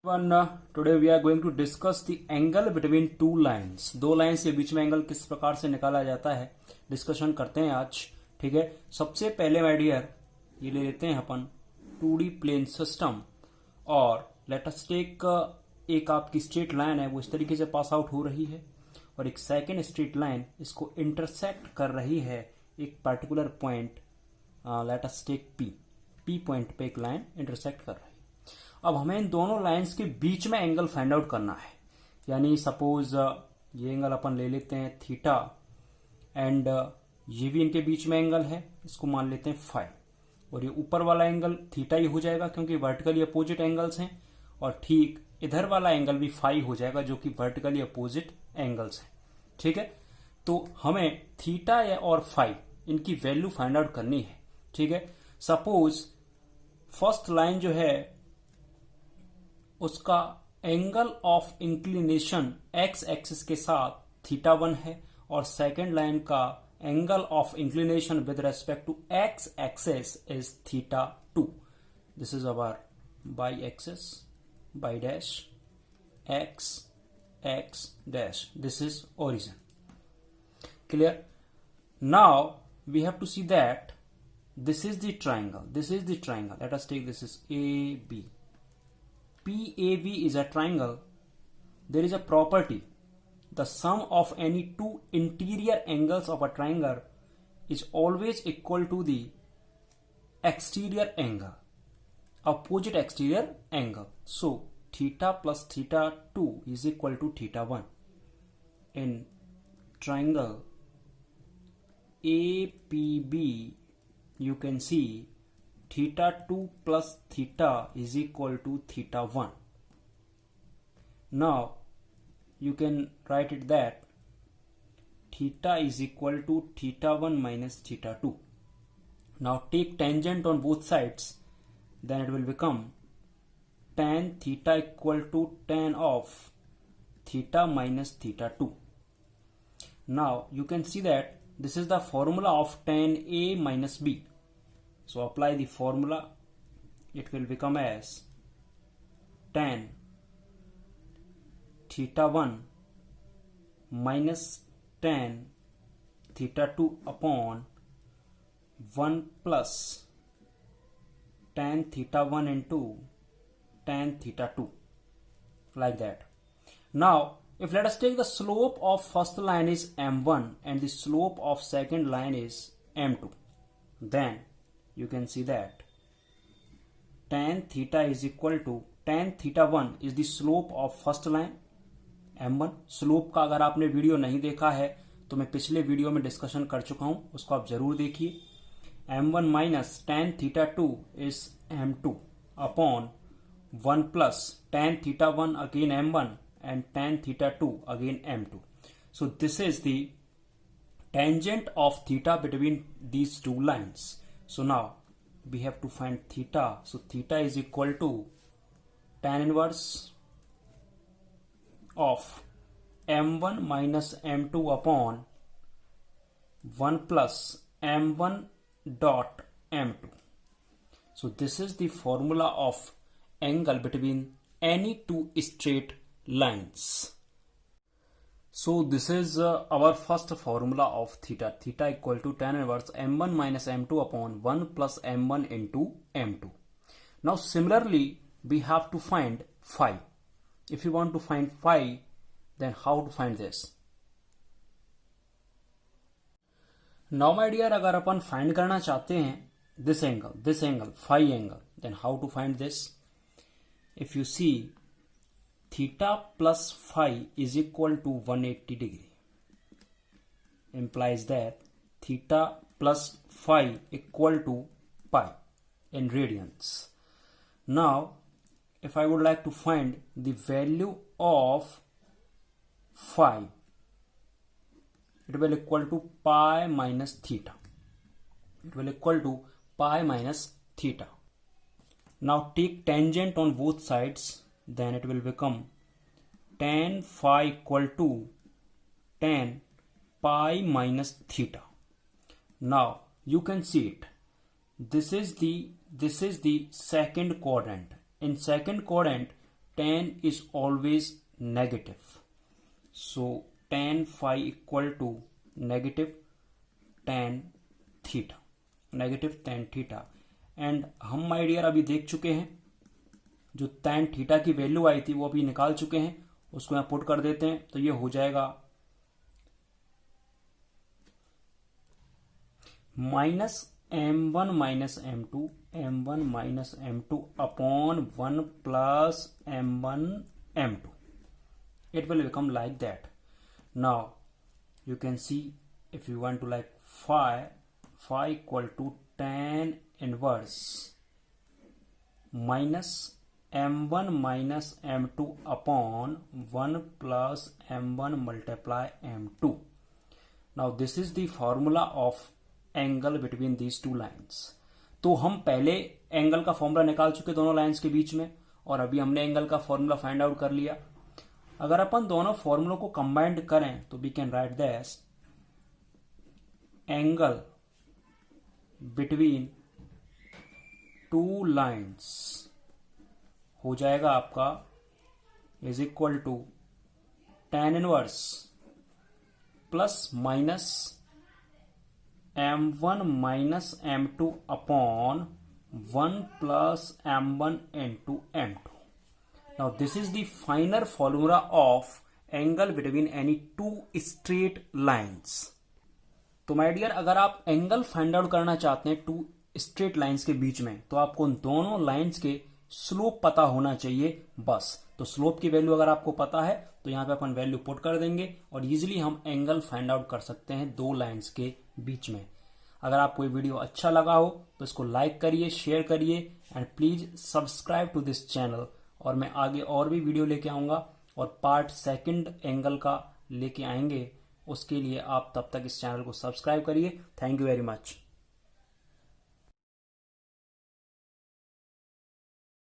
Today we are going to discuss the angle between two lines. दो lines के बीच में एंगल किस प्रकार से निकाला जाता है डिस्कशन करते हैं आज। ठीक है, सबसे पहले माय डियर ये ले लेते हैं अपन 2D प्लेन सिस्टम और लेट अस टेक एक आपकी स्ट्रेट लाइन है वो इस तरीके से पास आउट हो रही है और एक सेकेंड स्ट्रेट लाइन इसको इंटरसेक्ट कर रही है एक particular point, let us take P point पे एक लाइन इंटरसेक्ट कर रही है। अब हमें इन दोनों लाइंस के बीच में एंगल फाइंड आउट करना है, यानी सपोज ये एंगल अपन ले लेते हैं थीटा एंड ये भी इनके बीच में एंगल है, इसको मान लेते हैं फाई, और ये ऊपर वाला एंगल थीटा ही हो जाएगा क्योंकि वर्टिकली अपोजिट एंगल्स हैं, और ठीक इधर वाला एंगल भी फाई हो जाएगा जो कि वर्टिकली अपोजिट एंगल्स हैं। ठीक है, तो हमें थीटा या और फाई इनकी वैल्यू फाइंड आउट करनी है। ठीक है, सपोज फर्स्ट लाइन जो है उसका angle of inclination X axis के साथ थीटा 1 है और सेकेंड लाइन का angle of inclination with respect to X axis is theta 2। This is our Y axis Y dash X X dash, this is origin. Clear? Now we have to see that this is the triangle, let us take this is AB. PAB is a triangle. There is a property, the sum of any two interior angles of a triangle is always equal to the exterior angle, opposite exterior angle. So theta plus theta 2 is equal to theta 1. In triangle APB you can see theta 2 plus theta is equal to theta 1. Now you can write it that theta is equal to theta 1 minus theta 2. Now take tangent on both sides, then it will become tan theta equal to tan of theta minus theta 2. Now you can see that this is the formula of tan A minus B. So apply the formula, it will become as tan theta 1 minus tan theta 2 upon 1 plus tan theta 1 into tan theta 2, like that. Now if let us take the slope of first line is m1 and the slope of second line is m2, then you can see that tan theta is equal to tan theta 1 is the slope of first line m1. Slope का अगर आपने video नहीं देखा है तो मैं पिछले video में डिस्कशन कर चुका हूं, उसको आप जरूर देखिए। m1 minus tan theta 2 is m2 upon 1 plus tan theta 1 again m1 and tan theta 2 again m2. So this is the tangent of theta between these two lines. So now we have to find theta. So theta is equal to tan inverse of m1 minus m2 upon 1 plus m1 dot m2. So this is the formula of angle between any two straight lines. So this is our first formula of theta. Theta equal to tan inverse m1 minus m2 upon 1 plus m1 into m2. Now similarly we have to find phi. If you want to find phi, then how to find this? Now my dear, अगर अपन find करना चाहते हैं this angle phi angle, then how to find this? If you see theta plus phi is equal to 180 degree, implies that theta plus phi equal to pi in radians. Now if I would like to find the value of phi, it will equal to pi minus theta. It will equal to pi minus theta. Now take tangent on both sides, then it will become tan phi equal to tan pi minus theta. Now you can see it. This is the second quadrant. In second quadrant tan is always negative. So tan phi equal to negative tan theta, negative tan theta. And हम my dear अभी देख चुके हैं जो tan theta की value आई थी वो अभी निकाल चुके हैं, उसको यहां पुट कर देते हैं तो ये हो जाएगा minus m1 minus m2, m1 minus m2 upon 1 plus m1 m2. It will become like that. Now you can see if you want to like phi equal to tan inverse minus m1 minus m2 upon 1 plus m1 multiply m2. Now this is the formula of angle between these two lines. तो हम पहले angle का formula निकाल चुके दोनों lines के बीच में, और अभी हमने एंगल का फॉर्मूला फाइंड आउट कर लिया. अगर अपन दोनों फॉर्मूलों को कंबाइंड करें तो we can write that angle between two lines हो जाएगा आपका is equal to tan inverse plus minus m1 minus m2 upon 1 plus m1 into m2. Now this is the final formula of angle between any two straight lines. तो my dear अगर आप angle find out करना चाहते हैं to straight lines के बीच में तो आपको उन दोनों लाइंस के स्लोप पता होना चाहिए बस. तो स्लोप की वैल्यू अगर आपको पता है तो यहां पे अपन वैल्यू पुट कर देंगे और इजीली हम एंगल फाइंड आउट कर सकते हैं दो लाइंस के बीच में. अगर आपको ये वीडियो अच्छा लगा हो तो इसको लाइक करिए, शेयर करिए and please subscribe to this channel. और मैं आगे और भी वीडियो लेके आऊंगा और पार्ट सेकंड एंगल का लेके आएंगे. उसके लिए आप तब तक इस चैनल को सब्सक्राइब करिए. Thank you very much.